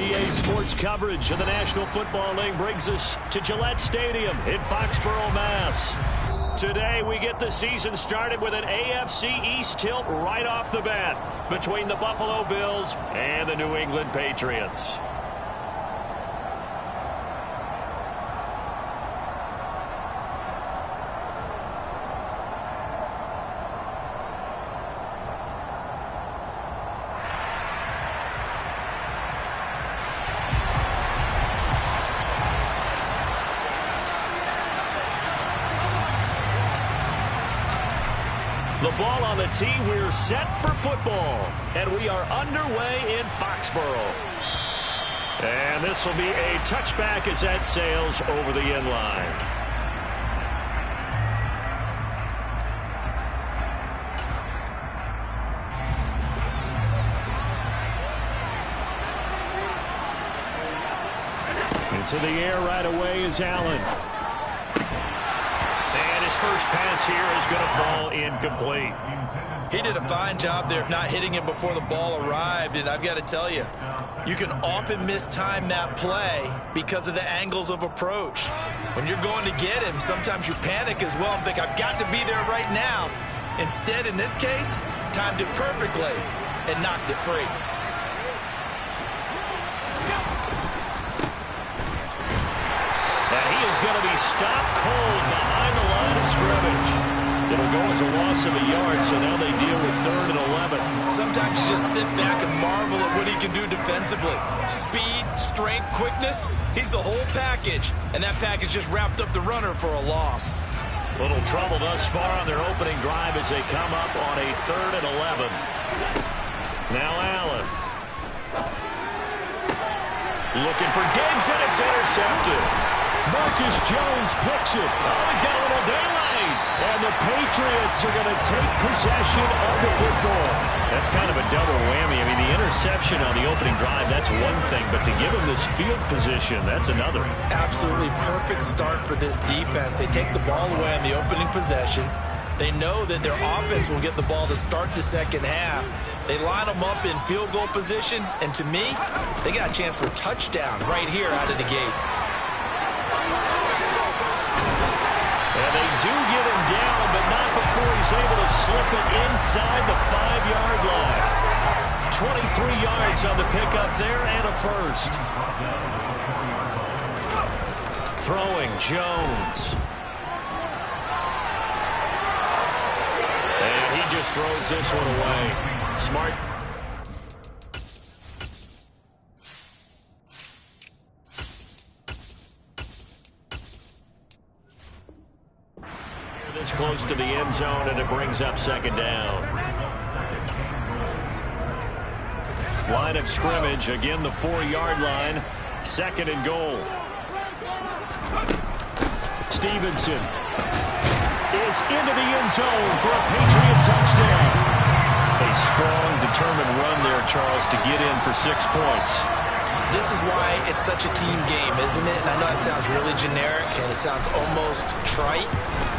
PA Sports coverage of the National Football League brings us to Gillette Stadium in Foxborough, Mass. Today we get the season started with an AFC East tilt right off the bat between the Buffalo Bills and the New England Patriots. The ball on the tee. We're set for football. And we are underway in Foxborough. And this will be a touchback as that sails over the end line. Into the air right away is Allen. First pass here is going to fall incomplete. He did a fine job there of not hitting him before the ball arrived, and I've got to tell you, you can often mistime that play because of the angles of approach. When you're going to get him, sometimes you panic as well and think, I've got to be there right now. Instead, in this case, timed it perfectly and knocked it free. And he is going to be stopped cold behind the line of scrimmage. It'll go as a loss of a yard, so now they deal with 3rd and 11. Sometimes you just sit back and marvel at what he can do defensively. Speed, strength, quickness, he's the whole package. And that package just wrapped up the runner for a loss. Little trouble thus far on their opening drive as they come up on a 3rd and 11. Now Allen. Looking for Diggs, and it's intercepted. Marcus Jones picks it. Oh, he's got a little daylight. And the Patriots are going to take possession of the football. That's kind of a double whammy. I mean, the interception on the opening drive, that's one thing. But to give him this field position, that's another. Absolutely perfect start for this defense. They take the ball away on the opening possession. They know that their offense will get the ball to start the second half. They line them up in field goal position. And to me, they got a chance for a touchdown right here out of the gate. And they do get him down, but not before he's able to slip it inside the 5-yard line. 23 yards on the pickup there and a first. Throwing Jones. And he just throws this one away. Smart. This close to the end zone, and it brings up 2nd down. Line of scrimmage, again the 4-yard line. 2nd and goal. Stevenson is into the end zone for a Patriot touchdown. A strong, determined run there, Charles, to get in for 6 points. This is why it's such a team game, isn't it? And I know it sounds really generic and it sounds almost trite,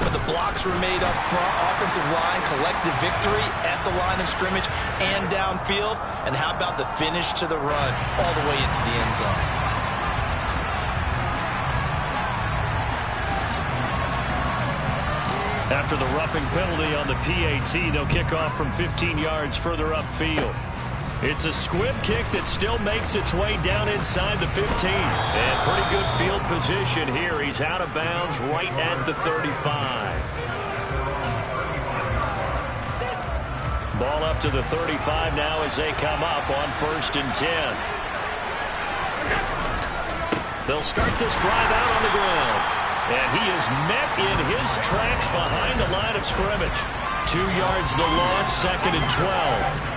but the blocks were made up front, offensive line, collective victory at the line of scrimmage and downfield. And how about the finish to the run all the way into the end zone? After the roughing penalty on the PAT, they'll kick off from 15 yards further upfield. It's a squib kick that still makes its way down inside the 15. And pretty good field position here. He's out of bounds right at the 35. Ball up to the 35 now as they come up on 1st and 10. They'll start this drive out on the ground. And he is met in his tracks behind the line of scrimmage. 2 yards the loss, 2nd and 12.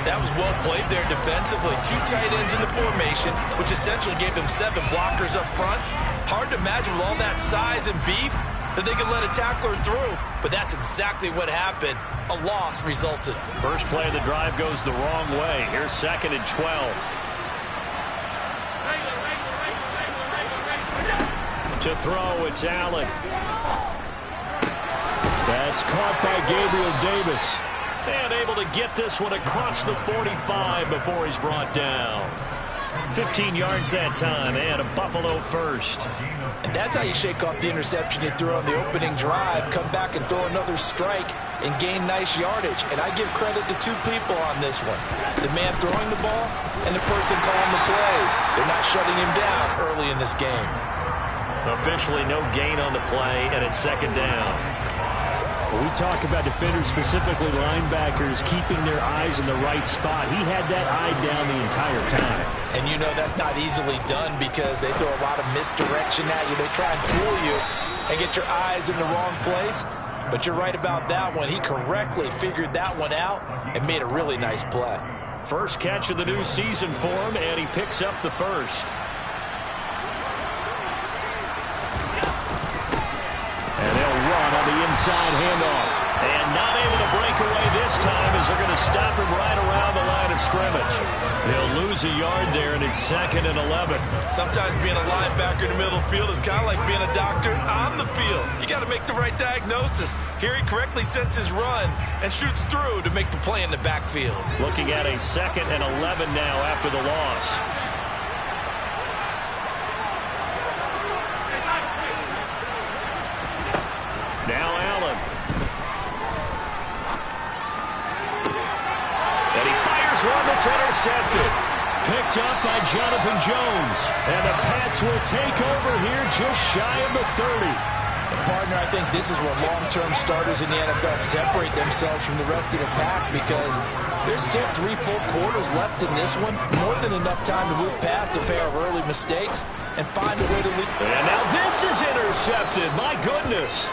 That was well played there defensively. 2 tight ends in the formation, which essentially gave them 7 blockers up front. Hard to imagine with all that size and beef that they could let a tackler through. But that's exactly what happened. A loss resulted. First play of the drive goes the wrong way. Here's 2nd and 12. To throw, it's Allen. That's caught by Gabriel Davis. And able to get this one across the 45 before he's brought down. 15 yards that time, and a Buffalo first. And that's how you shake off the interception you threw on the opening drive, come back and throw another strike and gain nice yardage. And I give credit to two people on this one. The man throwing the ball and the person calling the plays. They're not shutting him down early in this game. Officially no gain on the play, and it's second down. When we talk about defenders, specifically linebackers, keeping their eyes in the right spot, he had that eye down the entire time. And you know that's not easily done because they throw a lot of misdirection at you. They try and fool you and get your eyes in the wrong place. But you're right about that one. He correctly figured that one out and made a really nice play. First catch of the new season for him, and he picks up the first. And they'll run on the inside handoff. And not able to break away this time as they're going to stop him right around the line of scrimmage. They'll lose a yard there, and it's 2nd and 11. Sometimes being a linebacker in the middle of the field is kind of like being a doctor on the field. You got to make the right diagnosis. Here he correctly sets his run and shoots through to make the play in the backfield. Looking at a 2nd and 11 now after the loss. Now Allen. And he fires one that's intercepted. Picked up by Jonathan Jones. And the Pats will take over here just shy of the 30. Partner, I think this is where long-term starters in the NFL separate themselves from the rest of the pack because there's still 3 full quarters left in this one. More than enough time to move past a pair of early mistakes and find a way to lead. And now this is intercepted. My goodness.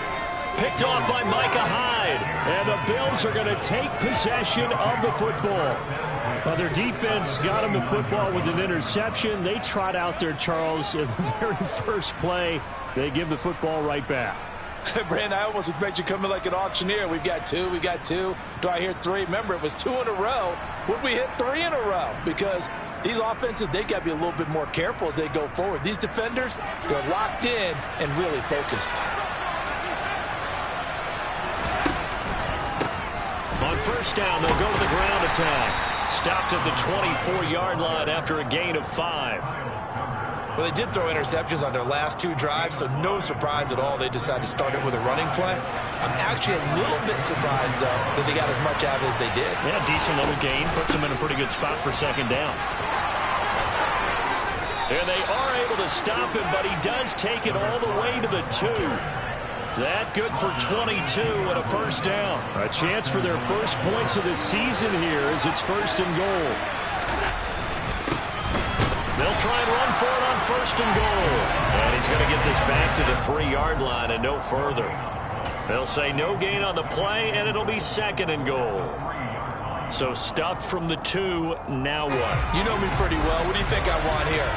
Picked off by Micah Hyde. And the Bills are going to take possession of the football. Well, their defense got them the football with an interception. They trot out there, Charles, in the very first play. They give the football right back. Brandon, I almost expect you coming like an auctioneer. We've got 2, we got 2. Do I hear 3? Remember, it was 2 in a row. Would we hit 3 in a row? Because these offenses, they got to be a little bit more careful as they go forward. These defenders, they're locked in and really focused. On first down, they'll go to the ground attack. Stopped at the 24-yard line after a gain of 5. Well, they did throw interceptions on their last 2 drives, so no surprise at all they decided to start it with a running play. I'm actually a little bit surprised, though, that they got as much out of it as they did. Yeah, decent little gain. Puts them in a pretty good spot for second down. And they are able to stop him, but he does take it all the way to the 2. That good for 22 and a first down. A chance for their first points of the season here as it's 1st and goal. They'll try and run for it on 1st and goal. And he's going to get this back to the 3-yard line and no further. They'll say no gain on the play, and it'll be 2nd and goal. So stuffed from the 2, now what? You know me pretty well. What do you think I want here?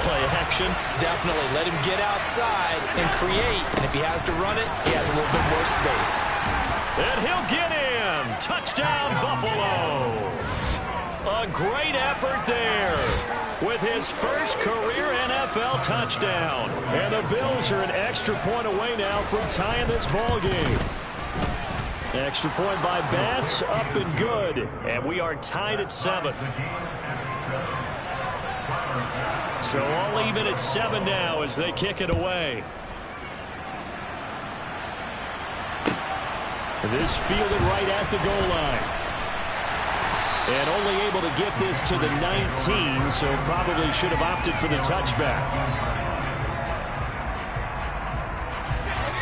Play action? Definitely. Let him get outside and create. And if he has to run it, he has a little bit more space. And he'll get in. Touchdown, Buffalo. A great effort there with his first career NFL touchdown. And the Bills are an extra point away now from tying this ball game. Extra point by Bass, up and good. And we are tied at 7. So all even at 7 now as they kick it away. This fielded right at the goal line. And only able to get this to the 19, so probably should have opted for the touchback.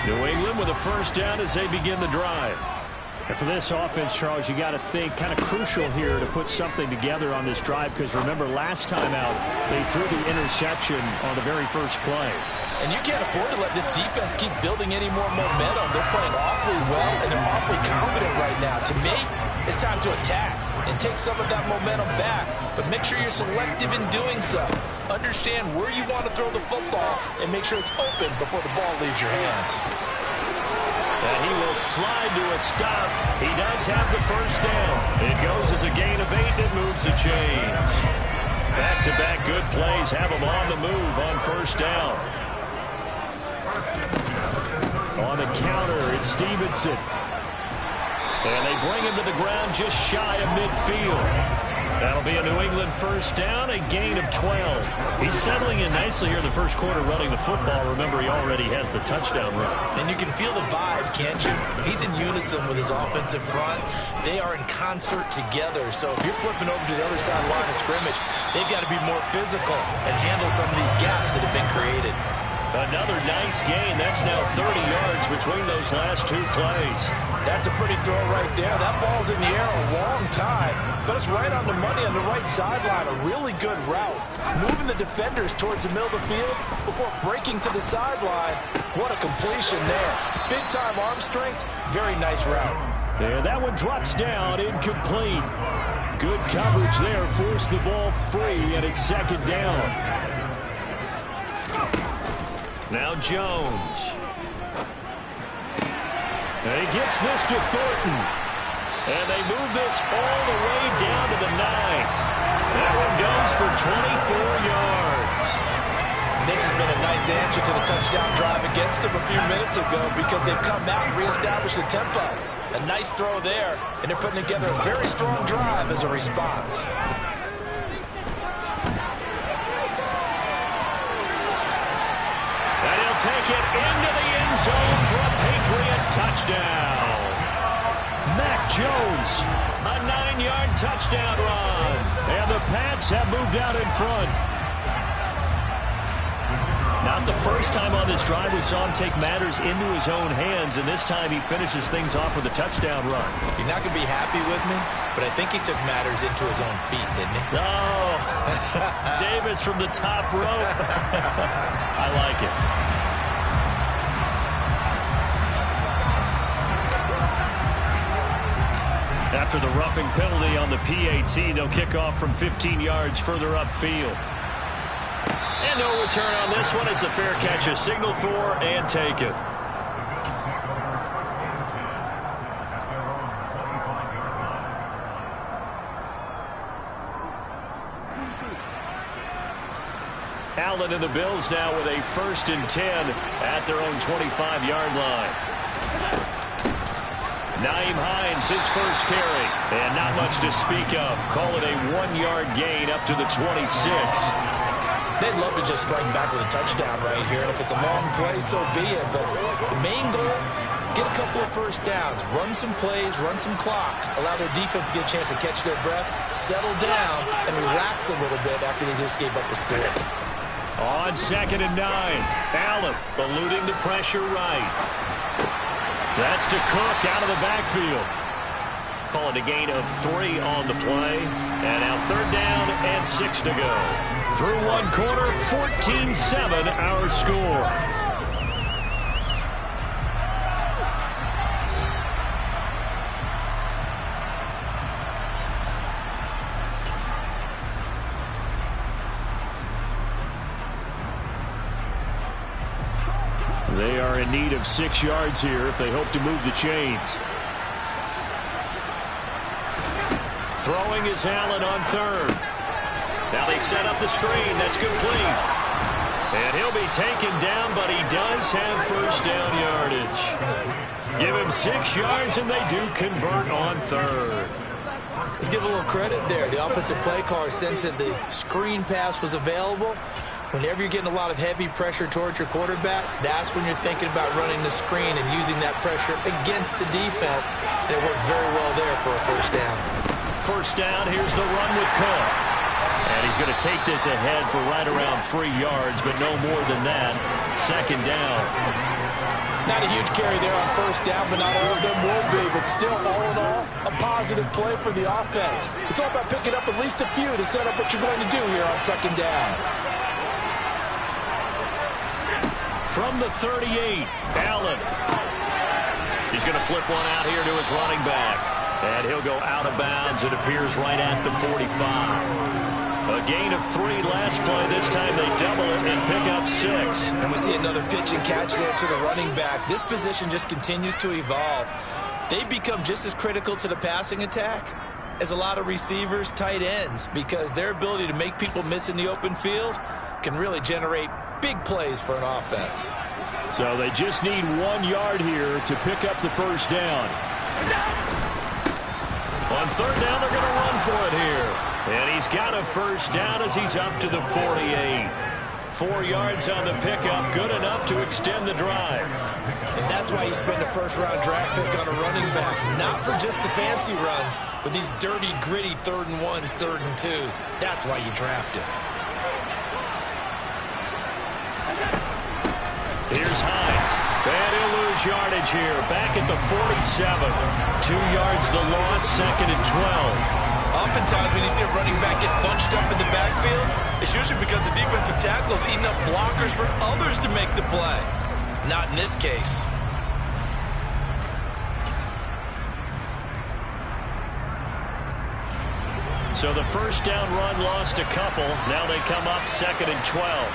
New England with a first down as they begin the drive. And for this offense, Charles, you got to think kind of crucial here to put something together on this drive because remember last time out they threw the interception on the very first play. And you can't afford to let this defense keep building any more momentum. They're playing awfully well and they're awfully confident right now. To me, it's time to attack and take some of that momentum back, but make sure you're selective in doing so. Understand where you want to throw the football and make sure it's open before the ball leaves your hands. And he will slide to a stop. He does have the first down. It goes as a gain of 8 and it moves the chains. Back-to-back good plays have him on the move on first down. On the counter, it's Stevenson. And they bring him to the ground just shy of midfield. That'll be a New England first down, a gain of 12. He's settling in nicely here in the first quarter running the football. Remember, he already has the touchdown run. And you can feel the vibe, can't you? He's in unison with his offensive front. They are in concert together. So if you're flipping over to the other side line of scrimmage, they've got to be more physical and handle some of these gaps that have been created. Another nice gain. That's now 30 yards between those last two plays. That's a pretty throw right there. That ball's in the air a long time, but it's right on the money on the right sideline. A really good route. Moving the defenders towards the middle of the field before breaking to the sideline. What a completion there. Big-time arm strength. Very nice route. And that one drops down, incomplete. Good coverage there. Forced the ball free, and it's second down. Now Jones. And he gets this to Thornton. And they move this all the way down to the 9. That one goes for 24 yards. And this has been a nice answer to the touchdown drive against them a few minutes ago because they've come out and reestablished the tempo. A nice throw there, and they're putting together a very strong drive as a response. Take it into the end zone for a Patriot touchdown. Mac Jones, a 9-yard touchdown run. And the Pats have moved out in front. Not the first time on this drive we saw him take matters into his own hands, and this time he finishes things off with a touchdown run. You're not going to be happy with me, but I think he took matters into his own feet, didn't he? Oh, Davis from the top rope. I like it. After the roughing penalty on the PAT, they'll kick off from 15 yards further upfield. And no return on this one as the fair catch is signaled for and taken. Allen and the Bills now with a 1st and 10 at their own 25-yard line. Naeem Hines, his first carry, and not much to speak of. Call it a 1-yard gain up to the 26. They'd love to just strike back with a touchdown right here, and if it's a long play, so be it. But the main goal, get a couple of first downs, run some plays, run some clock, allow their defense to get a chance to catch their breath, settle down, and relax a little bit after they just gave up a score. On 2nd and 9, Allen eluding the pressure right. That's to Cook out of the backfield. Call it a gain of 3 on the play. And now 3rd down and 6 to go. Through one quarter, 14-7 our score. They are in need of 6 yards here if they hope to move the chains. Throwing is Allen on 3rd. Now they set up the screen. That's complete. And he'll be taken down, but he does have first down yardage. Give him 6 yards, and they do convert on 3rd. Let's give a little credit there. The offensive play caller sensed that the screen pass was available. Whenever you're getting a lot of heavy pressure towards your quarterback, that's when you're thinking about running the screen and using that pressure against the defense. And it worked very well there for a first down. First down, here's the run with Cook. And he's going to take this ahead for right around 3 yards, but no more than that. 2nd down. Not a huge carry there on first down, but not all of them will be. But still, all in all, a positive play for the offense. It's all about picking up at least a few to set up what you're going to do here on 2nd down. From the 38, Allen. He's going to flip one out here to his running back. And he'll go out of bounds. It appears right at the 45. A gain of 3 last play. This time they double it and pick up 6. And we see another pitch and catch there to the running back. This position just continues to evolve. They become just as critical to the passing attack as a lot of receivers, tight ends, because their ability to make people miss in the open field can really generate big plays for an offense. So they just need 1 yard here to pick up the first down. On 3rd down, they're going to run for it here. And he's got a first down as he's up to the 48. 4 yards on the pickup, good enough to extend the drive. And that's why you spend a first-round draft pick on a running back. Not for just the fancy runs, but these dirty, gritty 3rd and 1s, 3rd and 2s. That's why you draft him. Here's Hines. And he'll lose yardage here. Back at the 47. 2 yards the loss, 2nd and 12. Oftentimes when you see a running back get bunched up in the backfield, it's usually because the defensive tackle is eating up blockers for others to make the play. Not in this case. So the first down run lost a couple. Now they come up 2nd and 12.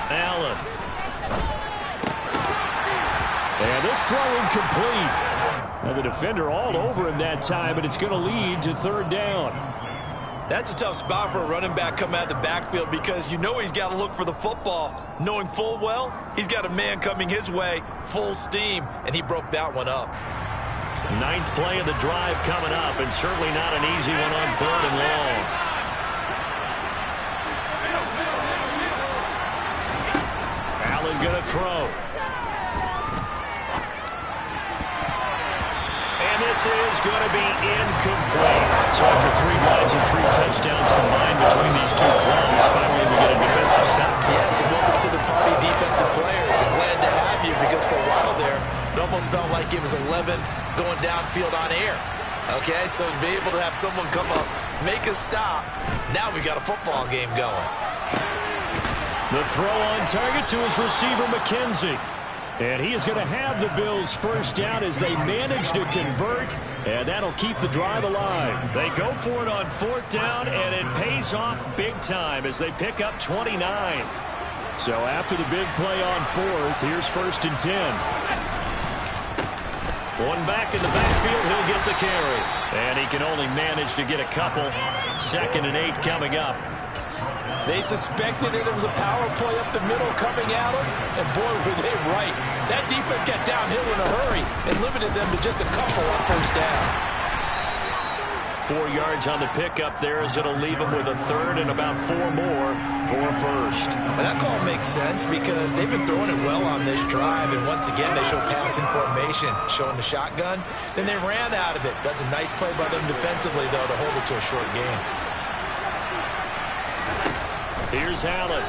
Allen. And this throw incomplete. And the defender all over him that time, and it's going to lead to 3rd down. That's a tough spot for a running back coming out of the backfield because you know he's got to look for the football, knowing full well he's got a man coming his way, full steam, and he broke that one up. 9th play of the drive coming up, and certainly not an easy one on 3rd and long. Allen going to throw. And this is going to be incomplete. So after 3 drives and 3 touchdowns combined between these two clubs, finally we get a defensive stop. Yes, and welcome to the party, defensive players. I'm glad to have you because for a while there, it almost felt like it was 11 going downfield on air. Okay, so to be able to have someone come up, make a stop, now we got a football game going. The throw on target to his receiver, McKenzie. And he is going to have the Bills' first down as they manage to convert, and that'll keep the drive alive. They go for it on 4th down, and it pays off big time as they pick up 29. So after the big play on 4th, here's 1st and 10. One back in the backfield, he'll get the carry. And he can only manage to get a couple. 2nd and 8 coming up. They suspected it was a power play up the middle coming at them, and boy, were they right. That defense got downhill in a hurry and limited them to just a couple on 1st down. 4 yards on the pickup there as it'll leave them with a 3rd and about 4 more for a 1st. And that call makes sense because they've been throwing it well on this drive, and once again they show passing formation, showing the shotgun. Then they ran out of it. That's a nice play by them defensively, though, to hold it to a short game. Here's Allen.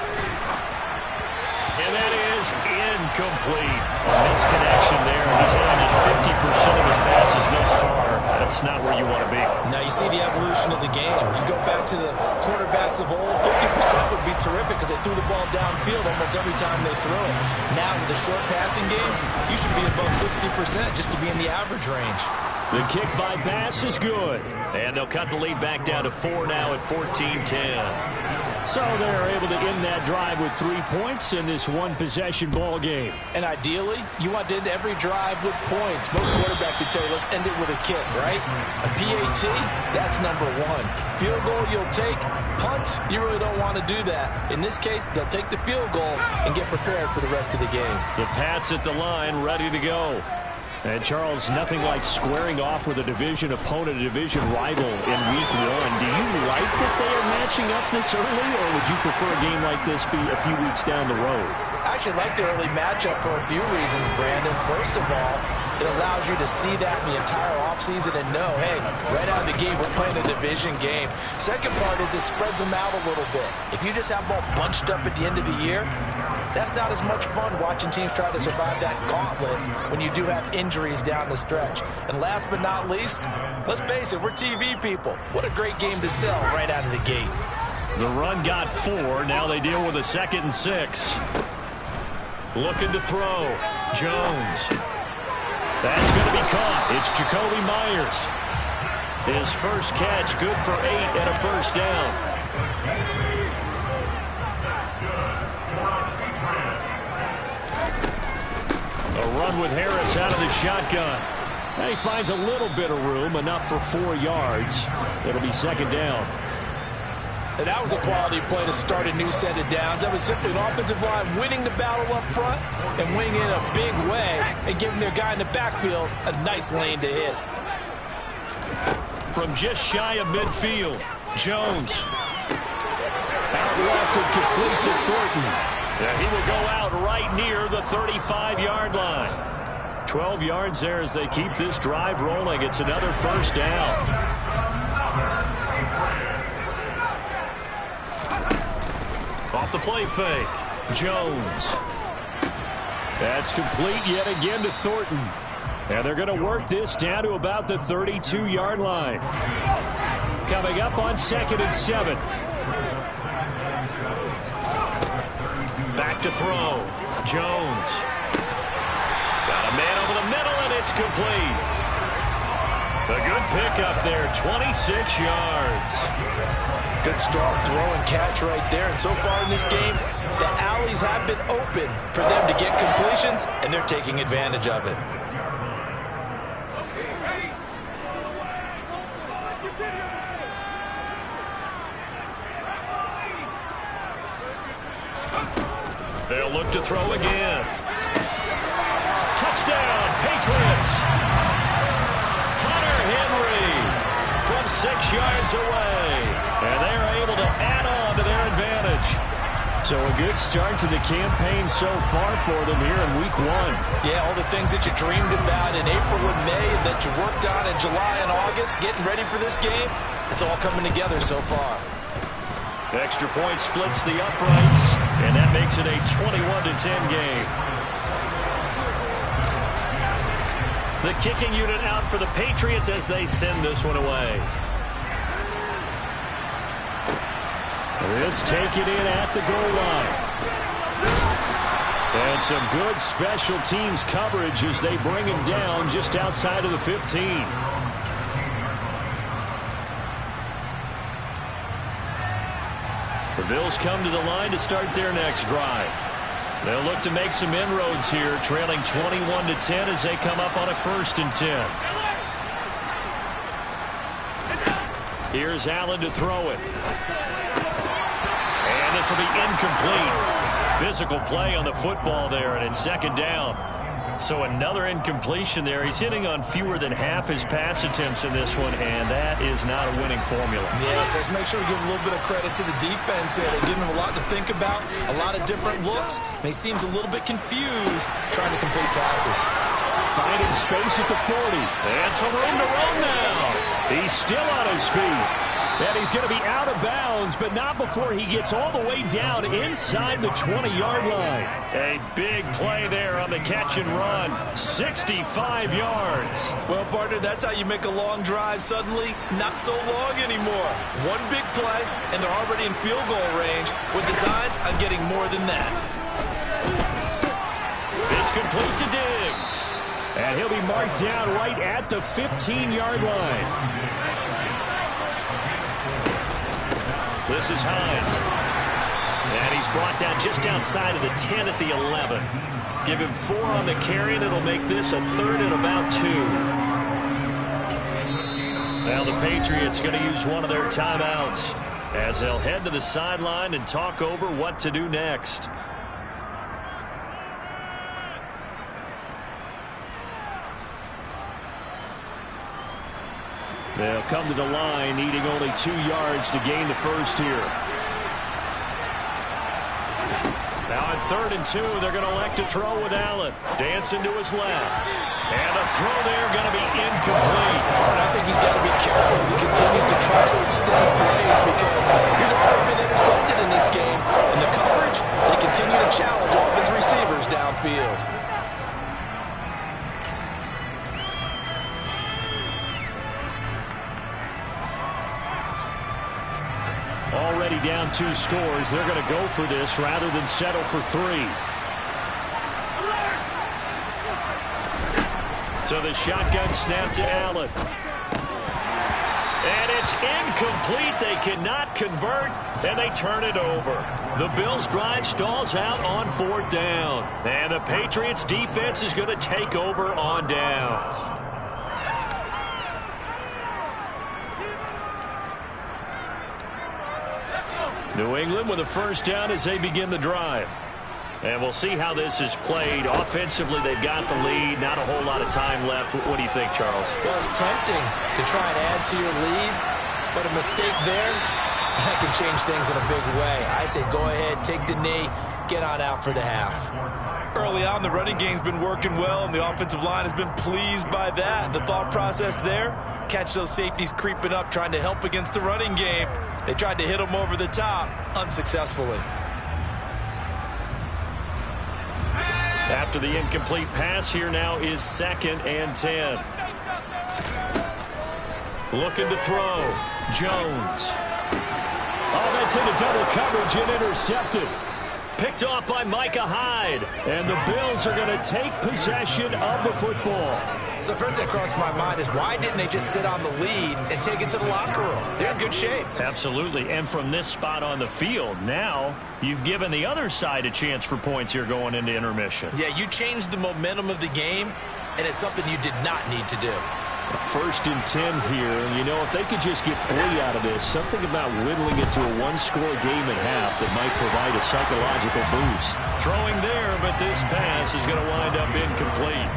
And that is incomplete. Misconnection there. He's on just 50% of his passes thus far. That's not where you want to be. Now you see the evolution of the game. You go back to the quarterbacks of old, 50% would be terrific because they threw the ball downfield almost every time they throw it. Now with a short passing game, you should be above 60% just to be in the average range. The kick by pass is good. And they'll cut the lead back down to 4 now at 14-10. So they're able to end that drive with 3 points in this one-possession ball game. And ideally, you want to end every drive with points. Most quarterbacks would tell you, let's end it with a kick, right? A PAT, that's number 1. Field goal you'll take. Punts, you really don't want to do that. In this case, they'll take the field goal and get prepared for the rest of the game. The Pats at the line, ready to go. And, Charles, nothing like squaring off with a division opponent, a division rival in Week 1. Do you like that they are matching up this early, or would you prefer a game like this be a few weeks down the road? I actually like the early matchup for a few reasons, Brandon. First of all, it allows you to see that in the entire offseason and know, hey, right out of the gate, we're playing a division game. Second part is it spreads them out a little bit. If you just have them all bunched up at the end of the year, that's not as much fun watching teams try to survive that gauntlet when you do have injuries down the stretch. And last but not least, let's face it, we're TV people. What a great game to sell right out of the gate. The run got 4. Now they deal with a 2nd and 6. Looking to throw. Jones. That's going to be caught. It's Jacoby Myers. His first catch, good for 8 and a first down. A run with Harris out of the shotgun. And he finds a little bit of room, enough for 4 yards. It'll be 2nd down. And that was a quality play to start a new set of downs. That was simply an offensive line winning the battle up front and winning in a big way and giving their guy in the backfield a nice lane to hit. from just shy of midfield. Jones. Out left and complete to Thornton. And he will go out right near the 35-yard line. 12 yards there as they keep this drive rolling. It's another first down. Off the play fake. Jones. That's complete yet again to Thornton. And they're going to work this down to about the 32-yard line. Coming up on 2nd and 7. Back to throw. Jones. Got a man over the middle, and it's complete. A good pickup there, 26 yards. Good strong throw and catch right there. And so far in this game, the alleys have been open for them to get completions, and they're taking advantage of it. They'll look to throw again. Touchdown, Patriots. Hunter Henry from 6 yards away. And they're able to add on to their advantage. So a good start to the campaign so far for them here in week 1. Yeah, all the things that you dreamed about in April and May that you worked on in July and August, getting ready for this game, it's all coming together so far. Extra point splits the uprights, and that makes it a 21-10 game. The kicking unit out for the Patriots as they send this one away. This taken in at the goal line. And some good special teams coverage as they bring him down just outside of the 15. The Bills come to the line to start their next drive. They'll look to make some inroads here, trailing 21-10 as they come up on a 1st and 10. Here's Allen to throw it. And this will be incomplete. Physical play on the football there, and it's 2nd down. So another incompletion there. He's hitting on fewer than half his pass attempts in this one, and that is not a winning formula. Yes, let's make sure we give a little bit of credit to the defense here. They're giving him a lot to think about, a lot of different looks, and he seems a little bit confused trying to complete passes. Finding space at the 40. And some room to run now. He's still on his feet. And he's going to be out of bounds, but not before he gets all the way down inside the 20-yard line. A big play there on the catch and run. 65 yards. Well, partner, that's how you make a long drive suddenly not so long anymore. One big play, and they're already in field goal range with designs on getting more than that. It's complete to Diggs. And he'll be marked down right at the 15-yard line. This is Hines. And he's brought down just outside of the 10 at the 11. Give him 4 on the carry, and it'll make this a 3rd and about 2. Now the Patriots going to use one of their timeouts as they'll head to the sideline and talk over what to do next. They'll come to the line, needing only 2 yards to gain the first here. Now on 3rd and 2, they're going to elect to throw with Allen. Dancing to his left. And a throw there going to be incomplete. And I think he's got to be careful as he continues to try to extend plays because he's already been intercepted in this game. And the coverage, they continue to challenge all of his receivers downfield. Already down 2 scores. They're going to go for this rather than settle for 3. So the shotgun snap to Allen. And it's incomplete. They cannot convert, and they turn it over. The Bills' drive stalls out on 4th down. And the Patriots' defense is going to take over on downs. New England with a first down as they begin the drive. And we'll see how this is played. Offensively, they've got the lead. Not a whole lot of time left. What do you think, Charles? Well, it's tempting to try and add to your lead, but a mistake there, that can change things in a big way. I say go ahead, take the knee, get on out for the half. Early on, the running game's been working well, and the offensive line has been pleased by that. The thought process there, catch those safeties creeping up, trying to help against the running game. They tried to hit them over the top, unsuccessfully. After the incomplete pass, here now is 2nd and 10. Looking to throw. Jones. Oh, that's into double coverage and intercepted. Picked off by Micah Hyde. And the Bills are going to take possession of the football. So first thing that crossed my mind is why didn't they just sit on the lead and take it to the locker room? They're in good shape. Absolutely. And from this spot on the field, now you've given the other side a chance for points here going into intermission. Yeah, you changed the momentum of the game, and it's something you did not need to do. 1st and 10 here. You know, if they could just get 3 out of this, something about whittling it to a one-score game at half that might provide a psychological boost. Throwing there, but this pass is going to wind up incomplete.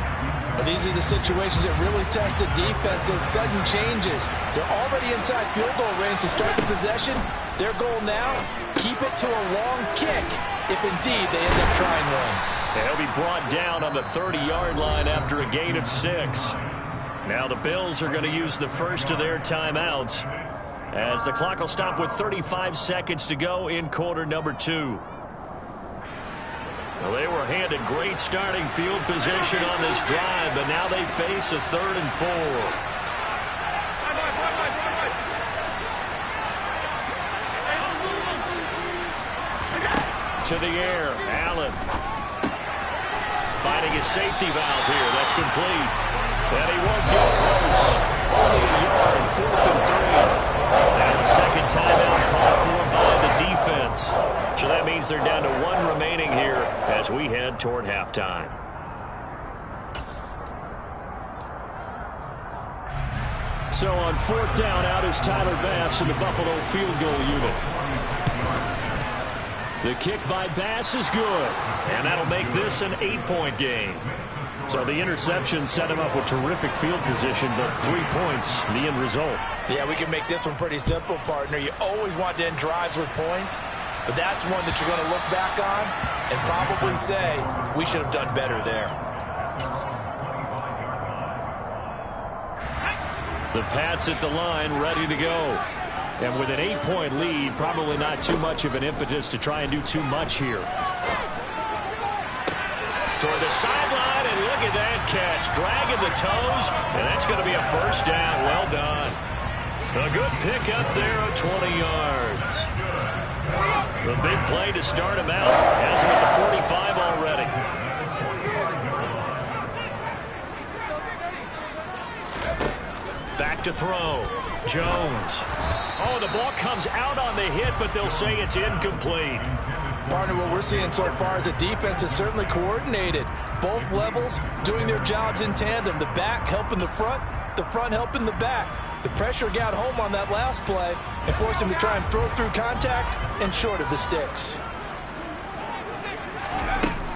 Well, these are the situations that really test a defense, those sudden changes. They're already inside field goal range to start the possession. Their goal now, keep it to a long kick, if indeed they end up trying one. And he'll be brought down on the 30-yard line after a gain of 6. Now the Bills are going to use the first of their timeouts as the clock will stop with 35 seconds to go in quarter number 2. Well, they were handed great starting field position on this drive, but now they face a 3rd and 4. To the air, Allen. Finding his safety valve here. That's complete. And he won't get close. Only a yard, 4th and 3. And the second timeout called for by the defense. So that means they're down to 1 remaining here as we head toward halftime. So on 4th down, out is Tyler Bass in the Buffalo field goal unit. The kick by Bass is good. And that'll make this an 8-point game. So the interception set him up with terrific field position, but 3 points, the end result. Yeah, we can make this one pretty simple, partner. You always want to end drives with points, but that's one that you're going to look back on and probably say, we should have done better there. The Pats at the line, ready to go. And with an 8-point lead, probably not too much of an impetus to try and do too much here. Toward the sideline, and look at that catch. Dragging the toes, and that's going to be a 1st down. Well done. A good pick up there of 20 yards. The big play to start him out. Has him at the 45 already. Back to throw. Jones. Oh, the ball comes out on the hit, but they'll say it's incomplete. Partner, what we're seeing so far is a defense is certainly coordinated. Both levels doing their jobs in tandem. The back helping the front helping the back. The pressure got home on that last play and forced him to try and throw through contact and short of the sticks.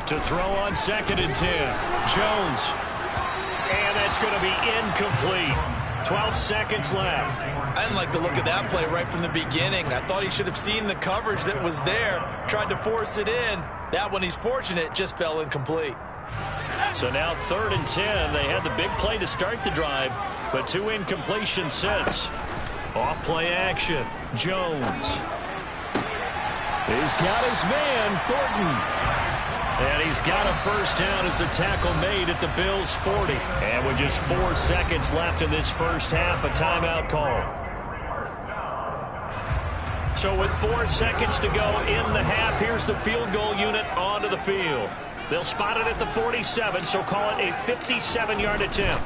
To throw on 2nd and 10. Jones. And that's going to be incomplete. 12 seconds left. I didn't like the look of that play right from the beginning. I thought he should have seen the coverage that was there, tried to force it in. That one, he's fortunate, just fell incomplete. So now 3rd and 10. They had the big play to start the drive, but 2 incompletions since. Off play action. Jones. He's got his man, Thornton. And he's got a 1st down as the tackle made at the Bills' 40. And with just 4 seconds left in this first half, a timeout call. So with 4 seconds to go in the half, here's the field goal unit onto the field. They'll spot it at the 47, so call it a 57-yard attempt.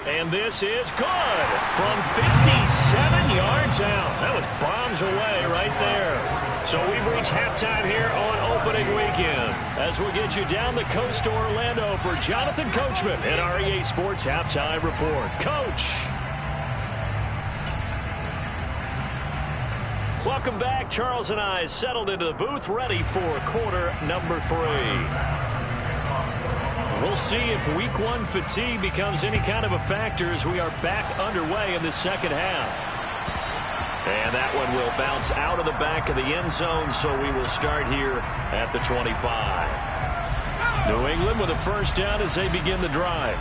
And this is good from 57 yards out. That was bombs away right there. So we've reached halftime here on opening weekend as we get you down the coast to Orlando for Jonathan Coachman at our EA Sports Halftime Report. Coach. Welcome back. Charles and I settled into the booth, ready for quarter number 3. We'll see if week 1 fatigue becomes any kind of a factor as we are back underway in the second half. And that one will bounce out of the back of the end zone, so we will start here at the 25. New England with a first down as they begin the drive.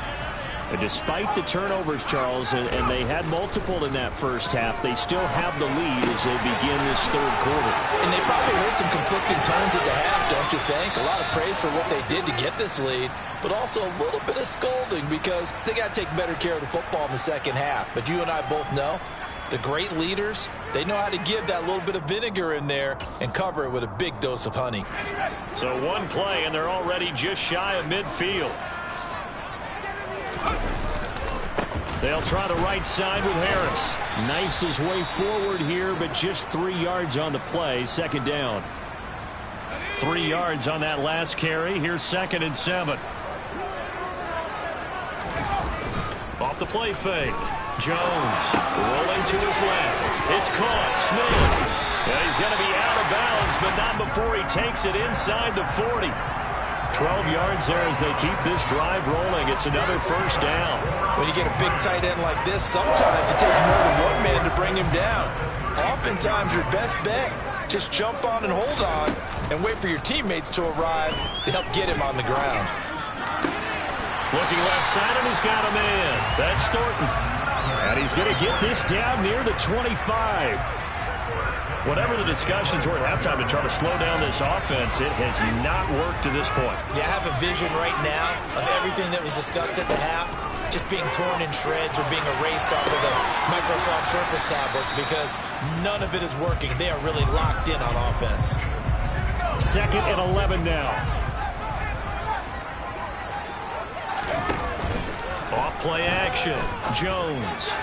And despite the turnovers, Charles, and they had multiple in that first half, they still have the lead as they begin this third quarter. And they probably heard some conflicting tones at the half, don't you think? A lot of praise for what they did to get this lead, but also a little bit of scolding because they got to take better care of the football in the second half. But you and I both know the great leaders, they know how to give that little bit of vinegar in there and cover it with a big dose of honey. So one play, and they're already just shy of midfield. They'll try the right side with Harris. Knifes his way forward here, but just 3 yards on the play. Second down. 3 yards on that last carry. Here's 2nd and 7. Off the play fake. Jones rolling to his left. It's caught. Smith. And he's going to be out of bounds, but not before he takes it inside the 40. 12 yards there as they keep this drive rolling. It's another first down. When you get a big tight end like this, sometimes it takes more than one man to bring him down. Oftentimes, your best bet, just jump on and hold on and wait for your teammates to arrive to help get him on the ground. Looking left side, and he's got a man. That's Thornton. And he's going to get this down near the 25. Whatever the discussions were at halftime to try to slow down this offense, it has not worked to this point. Yeah, I have a vision right now of everything that was discussed at the half just being torn in shreds or being erased off of the Microsoft Surface tablets because none of it is working. They are really locked in on offense. 2nd and 11 now. Off play action. Jones.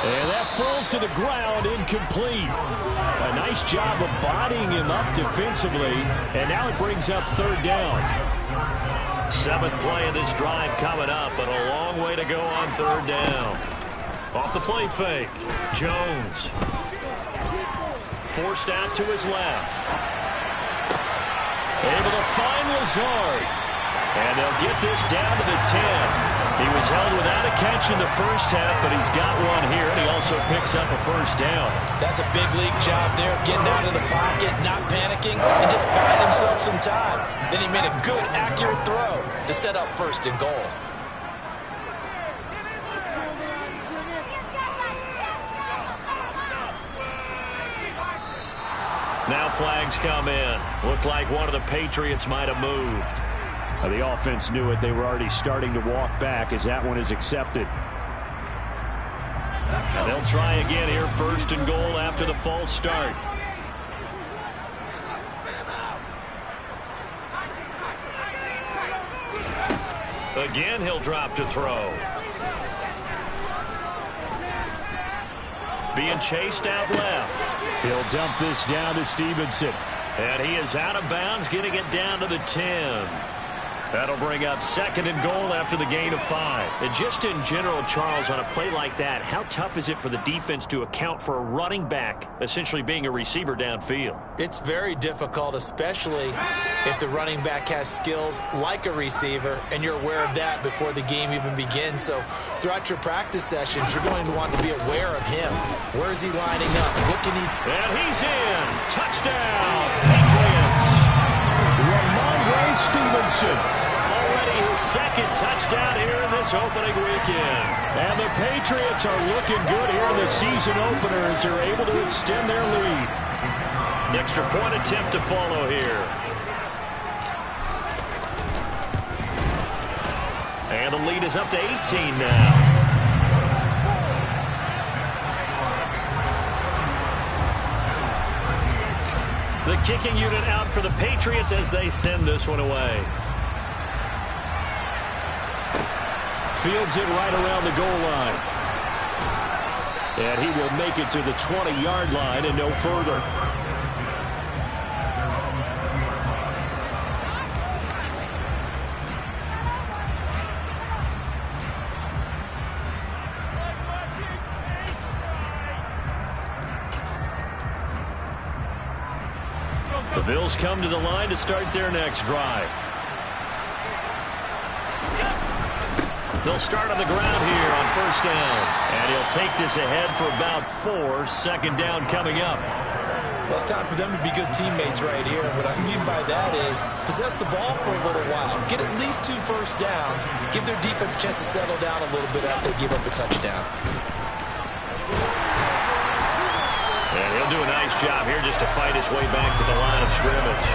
And that falls to the ground, incomplete. A nice job of bodying him up defensively, and now it brings up 3rd down. 7th play of this drive coming up, but a long way to go on 3rd down. Off the play fake, Jones. Forced out to his left. Able to find Lazard. And they'll get this down to the 10. He was held without a catch in the first half, but he's got one here, and he also picks up a first down. That's a big league job there, getting out of the pocket, not panicking, and just buying himself some time. Then he made a good, accurate throw to set up 1st and goal. Now flags come in. Looked like one of the Patriots might have moved. The offense knew it. They were already starting to walk back as that one is accepted. And they'll try again here, 1st and goal after the false start. Again, he'll drop to throw. Being chased out left. He'll dump this down to Stevenson. And he is out of bounds, getting it down to the 10. That'll bring up 2nd and goal after the gain of 5. And just in general, Charles, on a play like that, how tough is it for the defense to account for a running back essentially being a receiver downfield? It's very difficult, especially if the running back has skills like a receiver, and you're aware of that before the game even begins. So throughout your practice sessions, you're going to want to be aware of him. Where is he lining up? What can he... And he's in. Touchdown, Patriots. Ramondre Stevenson. Already his 2nd touchdown here in this opening weekend. And the Patriots are looking good here in the season opener as they're able to extend their lead. Extra point attempt to follow here. And the lead is up to 18 now. The kicking unit out for the Patriots as they send this one away. Fields it right around the goal line. And he will make it to the 20-yard line and no further. Bills come to the line to start their next drive. They'll start on the ground here on first down. And he'll take this ahead for about 4. Second down coming up. Well, it's time for them to be good teammates right here. What I mean by that is possess the ball for a little while. Get at least 2 first downs. Give their defense a chance to settle down a little bit after they give up a touchdown. And he'll do a nice job here just to fight his way back to the line of scrimmage.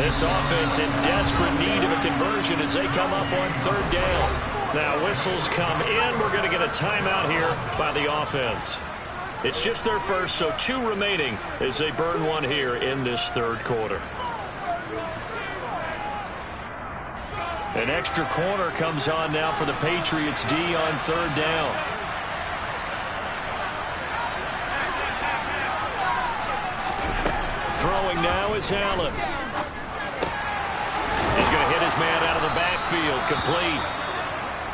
This offense in desperate need of a conversion as they come up on third down. Now whistles come in. We're going to get a timeout here by the offense. It's just their first, so 2 remaining as they burn one here in this third quarter. An extra corner comes on now for the Patriots D on third down. Throwing now is Allen. He's going to hit his man out of the backfield, complete.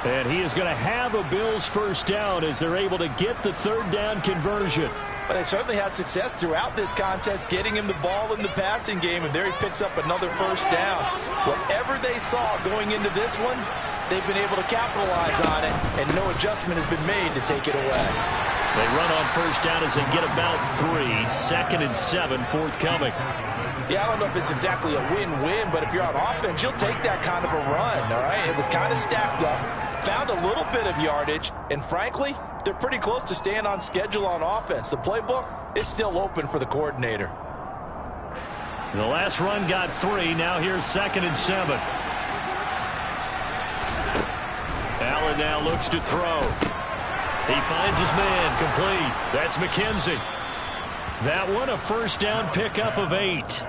And he is going to have a Bills first down as they're able to get the third down conversion. But they certainly had success throughout this contest, getting him the ball in the passing game, and there he picks up another first down. Whatever they saw going into this one, they've been able to capitalize on it, and no adjustment has been made to take it away. They run on first down as they get about 3. Second and 7 forthcoming. Yeah, I don't know if it's exactly a win-win, but if you're on offense, you'll take that kind of a run, all right? It was kind of stacked up, found a little bit of yardage, and frankly, they're pretty close to staying on schedule on offense. The playbook is still open for the coordinator. The last run got 3. Now here's second and 7. Allen now looks to throw. He finds his man, complete. That's McKenzie. That one a first down pickup of 8.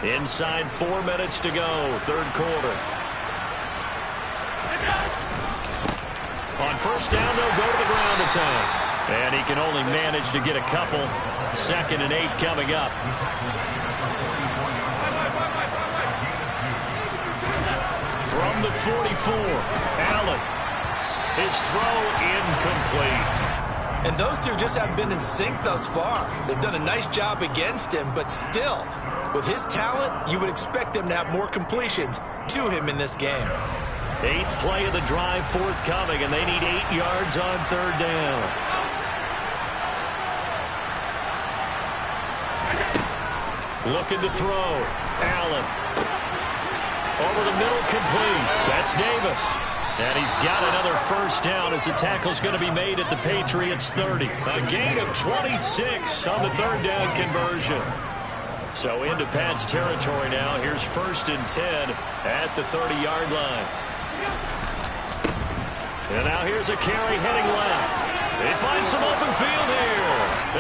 Inside 4 minutes to go, third quarter. On first down, they'll go to the ground attack. And he can only manage to get a couple. Second and 8 coming up. From the 44, Allen. His throw incomplete. And those two just haven't been in sync thus far. They've done a nice job against him, but still, with his talent, you would expect them to have more completions to him in this game. 8th play of the drive forthcoming, and they need 8 yards on third down. Looking to throw. Allen. Over the middle, complete. That's Davis. And he's got another first down as the tackle's going to be made at the Patriots' 30. A gain of 26 on the third down conversion. So into Pat's territory now. Here's first and 10 at the 30-yard line. And now here's a carry heading left. He finds some open field here.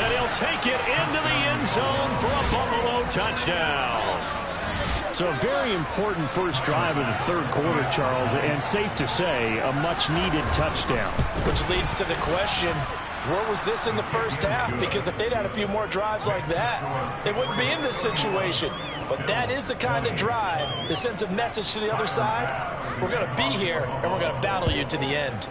And he'll take it into the end zone for a Buffalo touchdown. So a very important first drive of the third quarter, Charles, and safe to say, a much-needed touchdown. Which leads to the question, where was this in the first half? Because if they'd had a few more drives like that, they wouldn't be in this situation. But that is the kind of drive that sends a message to the other side. We're going to be here, and we're going to battle you to the end.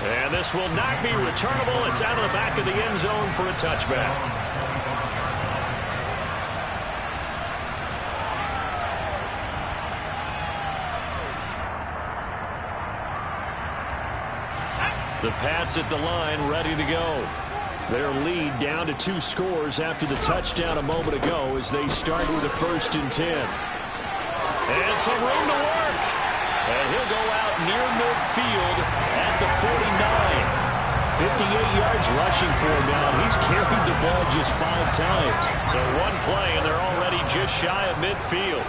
And this will not be returnable. It's out of the back of the end zone for a touchback. The Pats at the line, ready to go. Their lead down to 2 scores after the touchdown a moment ago as they start with a first and 10. And some room to work. And he'll go out near midfield at the 49. 58 yards rushing for him now. He's carried the ball just 5 times. So one play, and they're already just shy of midfield.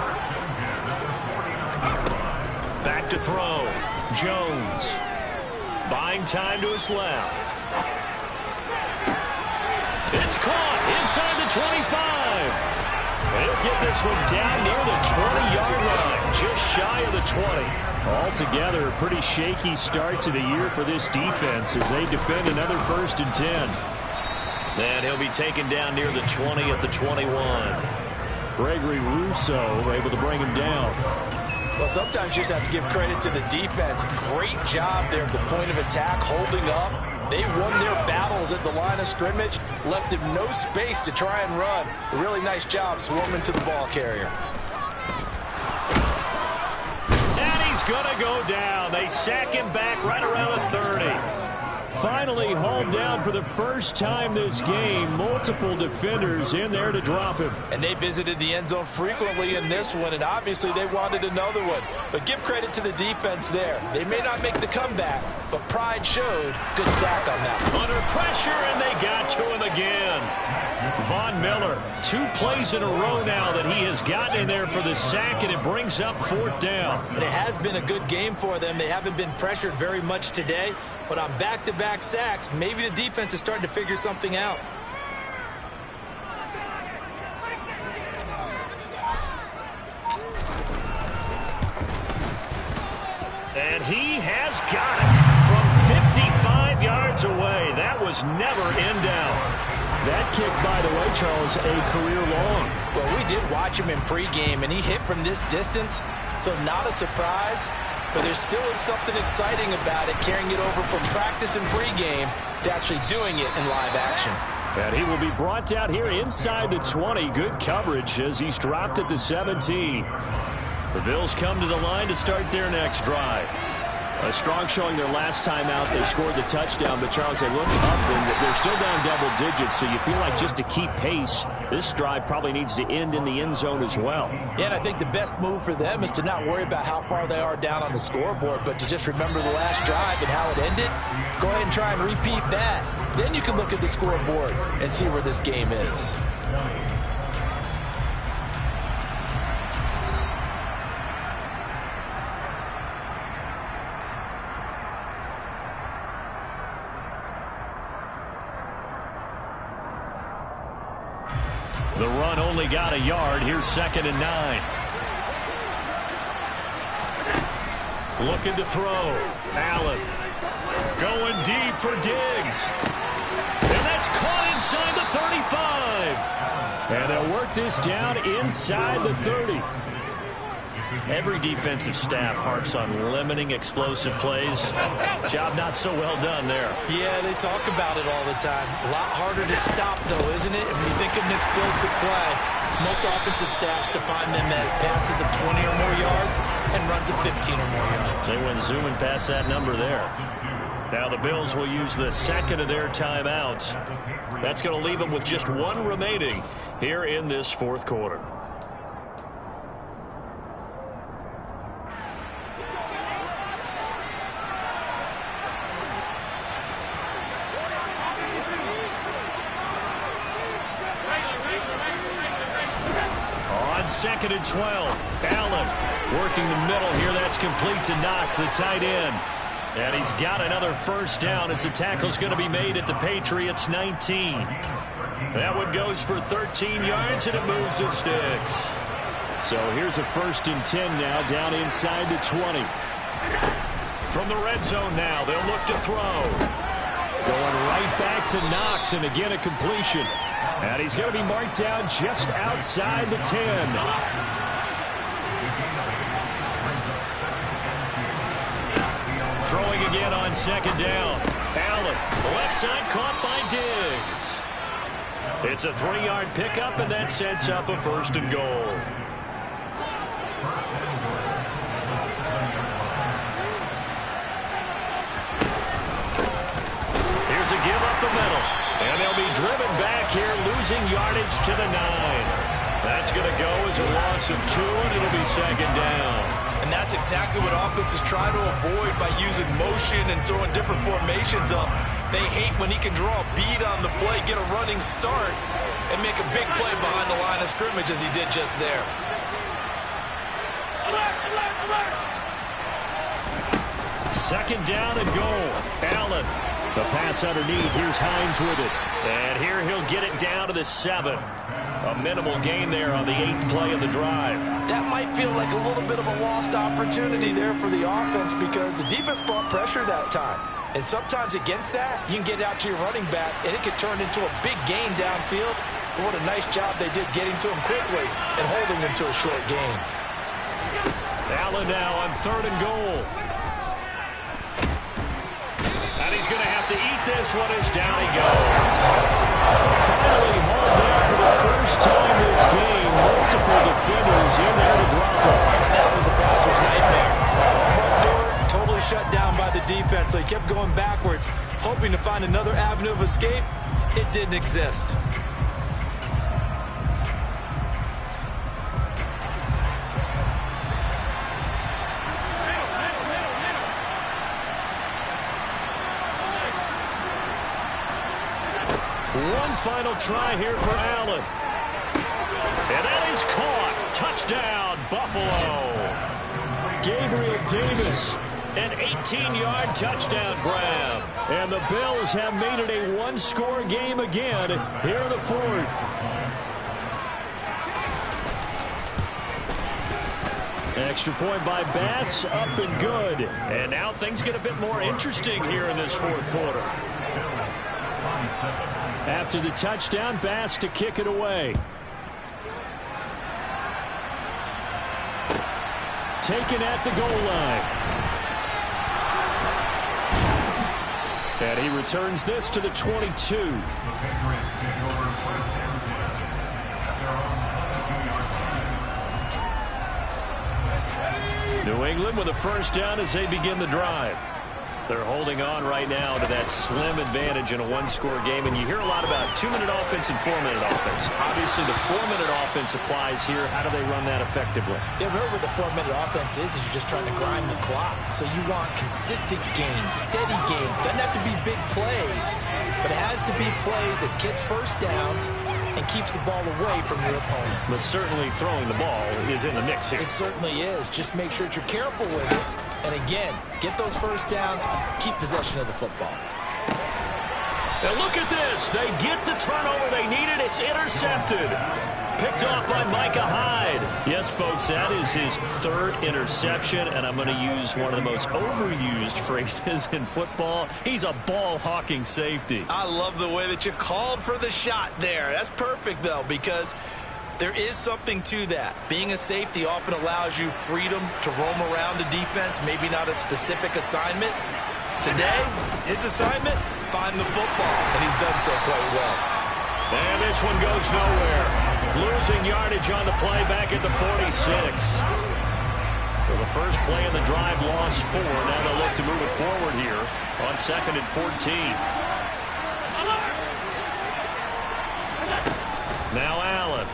Back to throw. Jones. Buying time to his left. It's caught inside the 25. He'll get this one down near the 20-yard line, just shy of the 20. Altogether, a pretty shaky start to the year for this defense as they defend another first and 10. And he'll be taken down near the 20 at the 21. Gregory Rousseau able to bring him down. Well, sometimes you just have to give credit to the defense. Great job there at the point of attack, holding up. They won their battles at the line of scrimmage, left him no space to try and run. A really nice job swarming to the ball carrier. And he's going to go down. They sack him back right around the 30. Finally hauled down for the first time this game. Multiple defenders in there to drop him. And they visited the end zone frequently in this one, and obviously they wanted another one. But give credit to the defense there. They may not make the comeback, but pride showed. Good sack on that one. Under pressure, and they got to him again. Von Miller, 2 plays in a row now that he has gotten in there for the sack, and it brings up 4th down. And it has been a good game for them. They haven't been pressured very much today, but on back-to-back sacks, maybe the defense is starting to figure something out. And he has got it from 55 yards away. That was never in down. That kick, by the way, Charles, a career long. Well, we did watch him in pregame, and he hit from this distance, so not a surprise. But there still is something exciting about it, carrying it over from practice and pregame to actually doing it in live action. And he will be brought down here inside the 20. Good coverage as he's dropped at the 17. The Bills come to the line to start their next drive. A strong showing their last time out. They scored the touchdown, but Charles, they look up and they're still down double digits, so you feel like just to keep pace, this drive probably needs to end in the end zone as well. Yeah, and I think the best move for them is to not worry about how far they are down on the scoreboard, but to just remember the last drive and how it ended. Go ahead and try and repeat that. Then you can look at the scoreboard and see where this game is. The run only got a yard. Here's 2nd and 9. Looking to throw. Allen going deep for Diggs. And that's caught inside the 35. And they'll work this down inside the 30. Every defensive staff harps on limiting explosive plays. Job not so well done there. Yeah, they talk about it all the time. A lot harder to stop, though, isn't it? When you think of an explosive play, most offensive staffs define them as passes of 20 or more yards and runs of 15 or more yards. They went zooming past that number there. Now the Bills will use the second of their timeouts. That's going to leave them with just 1 remaining here in this 4th quarter. On 2nd and 12, Allen working the middle here. That's complete to Knox, the tight end. And he's got another 1st down as the tackle's going to be made at the Patriots' 19. That one goes for 13 yards, and it moves the sticks. So here's a 1st and 10 now, down inside the 20. From the red zone now, they'll look to throw. Going right back to Knox, and again a completion. And he's going to be marked down just outside the 10. Throwing again on 2nd down. Allen, left side caught by Diggs. It's a 3-yard pickup, and that sets up a 1st and goal. Here's a give up the middle. And they'll be driven back here, losing yardage to the 9. That's going to go as a loss of 2, and it'll be 2nd down. And that's exactly what offenses try to avoid by using motion and throwing different formations up. They hate when he can draw a bead on the play, get a running start, and make a big play behind the line of scrimmage as he did just there. Second down and goal. Allen. The pass underneath. Here's Hines with it. And here he'll get it down to the 7. A minimal gain there on the 8th play of the drive. That might feel like a little bit of a lost opportunity there for the offense because the defense brought pressure that time. And sometimes against that, you can get out to your running back, and it could turn into a big gain downfield. But what a nice job they did getting to him quickly and holding him to a short gain. Allen now on 3rd and goal. And he's going to have to eat this one as down he goes. Finally hauled down for the first time this game. Multiple defenders in there to drop him. That was a passer's nightmare. Front door totally shut down by the defense, so he kept going backwards, hoping to find another avenue of escape. It didn't exist. One final try here for Allen. And that is caught. Touchdown, Buffalo. Gabriel Davis. An 18-yard touchdown grab. And the Bills have made it a one-score game again here in the 4th. Extra point by Bass, up and good. And now things get a bit more interesting here in this 4th quarter. After the touchdown, Bass to kick it away. Taken at the goal line. And he returns this to the 22. New England with a first down as they begin the drive. They're holding on right now to that slim advantage in a one-score game. And you hear a lot about 2-minute offense and 4-minute offense. Obviously, the 4-minute offense applies here. How do they run that effectively? Yeah, really what the 4-minute offense is you're just trying to grind the clock. So you want consistent gains, steady gains. Doesn't have to be big plays, but it has to be plays that gets first downs and keeps the ball away from your opponent. But certainly throwing the ball is in the mix here. It certainly is. Just make sure that you're careful with it. And again, get those first downs, keep possession of the football. Now look at this. They get the turnover they needed. It's intercepted. Picked off by Micah Hyde. Yes, folks, that is his 3rd interception, and I'm going to use one of the most overused phrases in football. He's a ball-hawking safety. I love the way that you called for the shot there. That's perfect, though, because there is something to that. Being a safety often allows you freedom to roam around the defense, maybe not a specific assignment. Today, his assignment, find the football, and he's done so quite well. And this one goes nowhere. Losing yardage on the play back at the 46. So the first play in the drive lost 4. Now they'll look to move it forward here on 2nd and 14. Now Allen.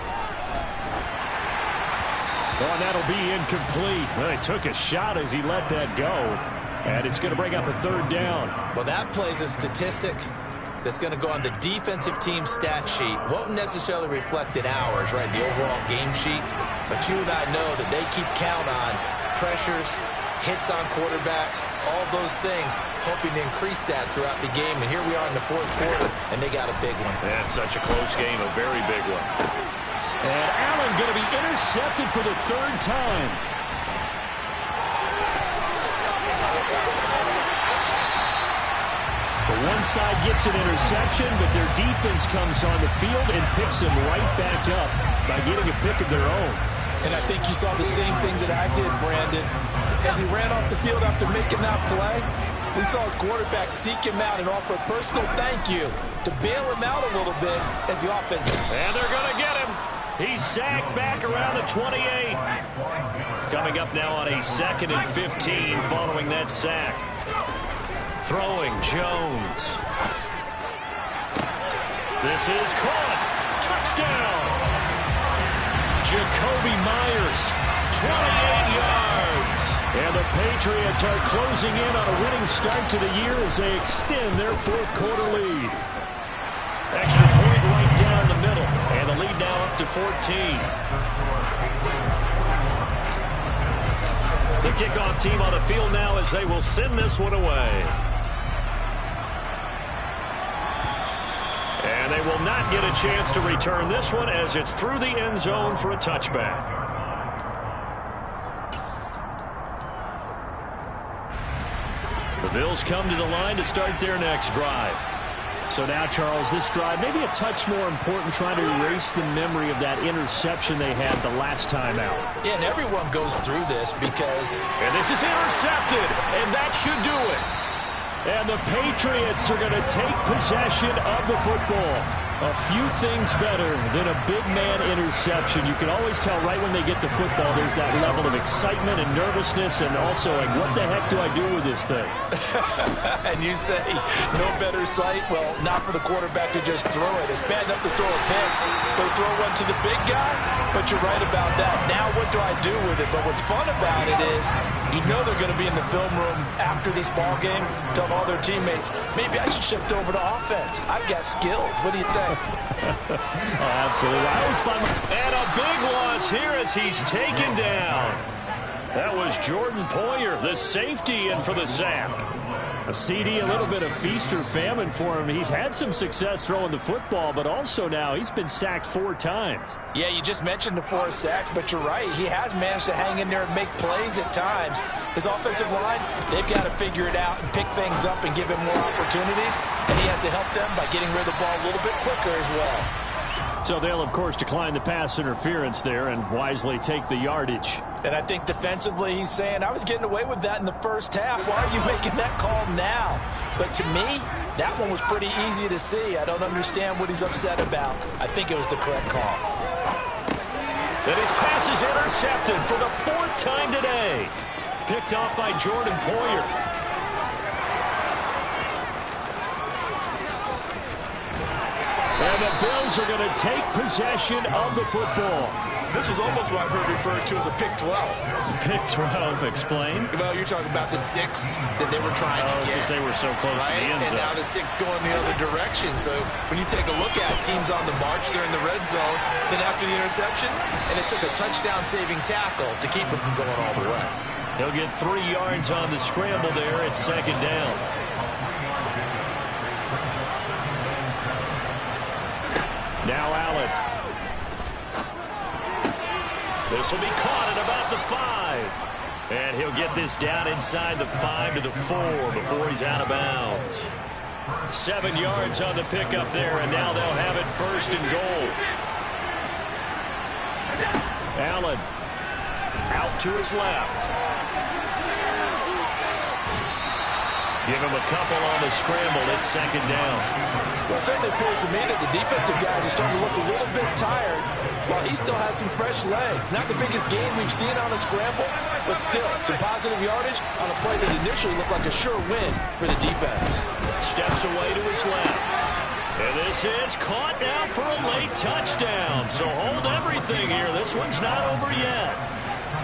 Oh, and that'll be incomplete. Well, he took a shot as he let that go. And it's going to bring up a 3rd down. Well, that plays a statistic that's going to go on the defensive team stat sheet. Won't necessarily reflect in ours, right, the overall game sheet. But you and I know that they keep count on pressures, hits on quarterbacks, all those things, hoping to increase that throughout the game. And here we are in the 4th quarter, and they got a big one. That's such a close game, a very big one. And Allen going to be intercepted for the 3rd time. The one side gets an interception, but their defense comes on the field and picks them right back up by getting a pick of their own. And I think you saw the same thing that I did, Brandon. As he ran off the field after making that play, we saw his quarterback seek him out and offer a personal thank you to bail him out a little bit as the offense. And they're going to get him. He's sacked back around the 28. Coming up now on a 2nd and 15 following that sack. Throwing Jones. This is caught. Touchdown. Jacoby Myers, 28 yards. And the Patriots are closing in on a winning start to the year as they extend their 4th quarter lead. Extra point right down the middle. And the lead now up to 14. The kickoff team on the field now as they will send this one away. And they will not get a chance to return this one as it's through the end zone for a touchback. The Bills come to the line to start their next drive. So now, Charles, this drive maybe a touch more important, trying to erase the memory of that interception they had the last time out. Yeah, and everyone goes through this because... And this is intercepted, and that should do it. And the Patriots are going to take possession of the football. A few things better than a big man interception. You can always tell right when they get the football, there's that level of excitement and nervousness, and also like, what the heck do I do with this thing? And you say, no better sight? Well, not for the quarterback to just throw it. It's bad enough to throw a pick, but throw one to the big guy? But you're right about that. Now what do I do with it? But what's fun about it is, you know they're going to be in the film room after this ball game, tell all their teammates, maybe I should shift over to offense. I've got skills. What do you think? Oh, absolutely. I always find and a big loss here as he's taken down. That was Jordan Poyer, the safety, in for the sack. A CD, a little bit of feast or famine for him. He's had some success throwing the football, but also now he's been sacked 4 times. Yeah, you just mentioned the 4 sacks, but you're right. He has managed to hang in there and make plays at times. His offensive line, they've got to figure it out and pick things up and give him more opportunities, and he has to help them by getting rid of the ball a little bit quicker as well. So they'll, of course, decline the pass interference there and wisely take the yardage. And I think defensively he's saying, I was getting away with that in the first half. Why are you making that call now? But to me, that one was pretty easy to see. I don't understand what he's upset about. I think it was the correct call. And his pass is intercepted for the 4th time today. Picked off by Jordan Poyer. And the Bills are going to take possession of the football. This was almost what I've heard referred to as a pick 12. Pick 12, explain. Well, you're talking about the 6 that they were trying to get. Because they were so close to the end zone. And now the 6 going the other direction. So when you take a look at teams on the march, they're in the red zone. Then after the interception, and it took a touchdown-saving tackle to keep it from going all the way. He'll get 3 yards on the scramble there. It's 2nd down. Now Allen. This will be caught at about the 5. And he'll get this down inside the 5 to the 4 before he's out of bounds. 7 yards on the pickup there, and now they'll have it 1st and goal. Allen out to his left. Give him a couple on the scramble. It's 2nd down. Well, it certainly appears to me that the defensive guys are starting to look a little bit tired while he still has some fresh legs. Not the biggest game we've seen on a scramble, but still some positive yardage on a play that initially looked like a sure win for the defense. Steps away to his left. And this is caught now for a late touchdown. So hold everything here. This one's not over yet.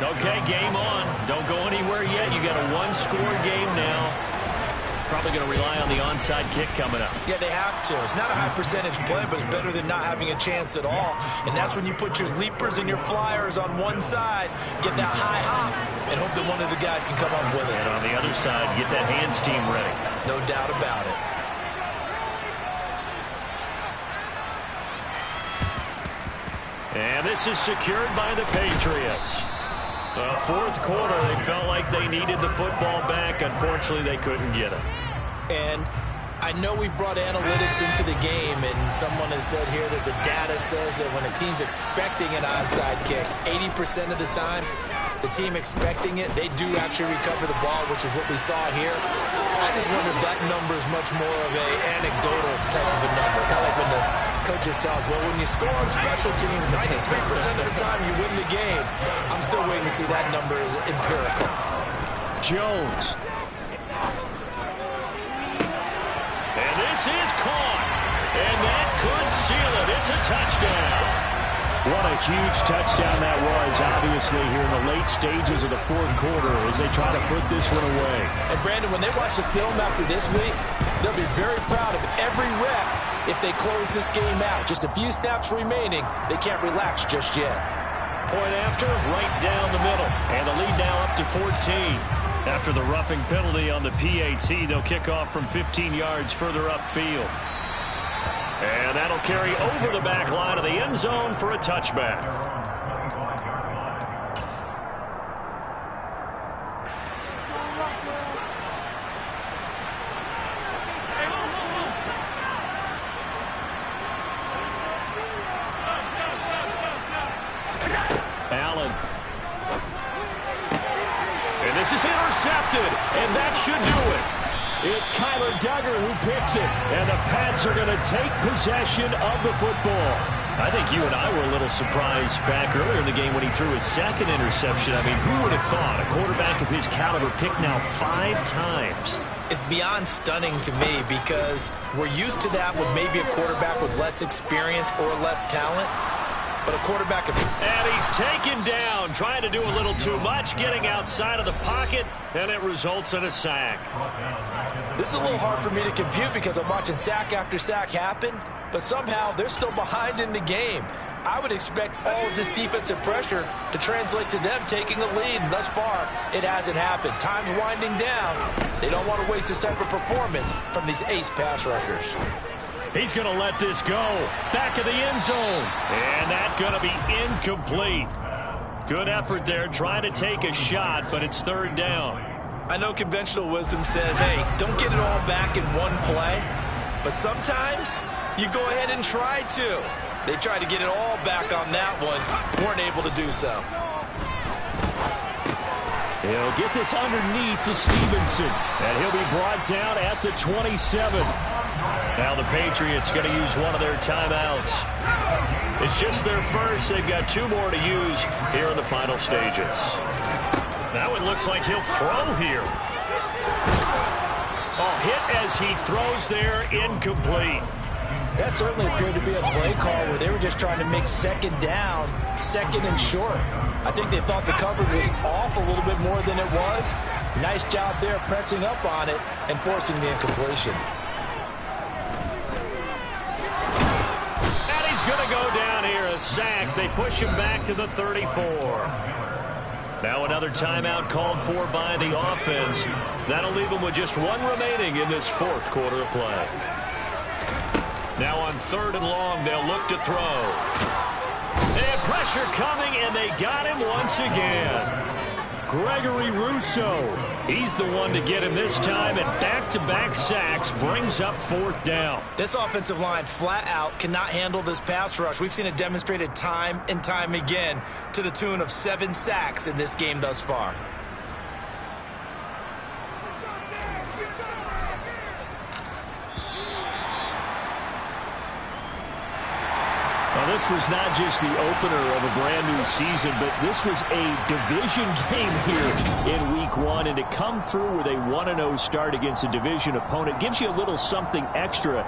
Okay, game on. Don't go anywhere yet. You got a 1-score game now. Probably going to rely on the onside kick coming up. Yeah, they have to. It's not a high percentage play, but it's better than not having a chance at all. And that's when you put your leapers and your flyers on one side, get that high hop, and hope that one of the guys can come up with it. And on the other side, get that hands team ready. No doubt about it. And this is secured by the Patriots. 4th quarter, they felt like they needed the football back. Unfortunately, they couldn't get it. And I know we brought analytics into the game, and someone has said here that the data says that when a team's expecting an onside kick, 80% of the time, the team expecting it, they do actually recover the ball, which is what we saw here. I just wonder if that number is much more of an anecdotal type of a number. Kind of like when the coaches tell us, well, when you score on special teams, 93% of the time you win the game. I'm still waiting to see that number is empirical. Jones. And this is caught. And that could seal it. It's a touchdown. What a huge touchdown that was, obviously, here in the late stages of the 4th quarter as they try to put this one away. And, Brandon, when they watch the film after this week, they'll be very proud of every rep if they close this game out. Just a few snaps remaining. They can't relax just yet. Point after, right down the middle. And the lead now up to 14. After the roughing penalty on the PAT, they'll kick off from 15 yards further upfield. And that'll carry over the back line of the end zone for a touchback. Allen. And this is intercepted, and that should do it. It's Kyler Duggar who picks it, and the Pats are going to take possession of the football. I think you and I were a little surprised back earlier in the game when he threw his second interception. I mean, who would have thought a quarterback of his caliber picked now 5 times? It's beyond stunning to me because we're used to that with maybe a quarterback with less experience or less talent. But a quarterback of... And he's taken down, trying to do a little too much, getting outside of the pocket, and it results in a sack. This is a little hard for me to compute because I'm watching sack after sack happen, but somehow they're still behind in the game. I would expect all of this defensive pressure to translate to them taking a lead, and thus far, it hasn't happened. Time's winding down. They don't want to waste this type of performance from these ace pass rushers. He's going to let this go. Back of the end zone. And that's going to be incomplete. Good effort there trying to take a shot, but it's 3rd down. I know conventional wisdom says, hey, don't get it all back in one play. But sometimes you go ahead and try to. They tried to get it all back on that one. Weren't able to do so. He'll get this underneath to Stevenson. And he'll be brought down at the 27. Now the Patriots going to use one of their timeouts. It's just their first. They've got 2 more to use here in the final stages. That one looks like he'll throw here. Oh, hit as he throws there, incomplete. That certainly appeared to be a play call where they were just trying to make 2nd down, 2nd and short. I think they thought the coverage was off a little bit more than it was. Nice job there pressing up on it and forcing the incompletion. Going to go down here, a sack. They push him back to the 34. Now another timeout called for by the offense. That'll leave them with just 1 remaining in this 4th quarter of play. Now on 3rd and long, they'll look to throw. And pressure coming, and they got him once again. Gregory Rousseau. He's the one to get him this time, and back-to-back sacks brings up 4th down. This offensive line flat out cannot handle this pass rush. We've seen it demonstrated time and time again to the tune of 7 sacks in this game thus far. Now, this was not just the opener of a brand-new season, but this was a division game here in Week 1. And to come through with a 1-0 start against a division opponent gives you a little something extra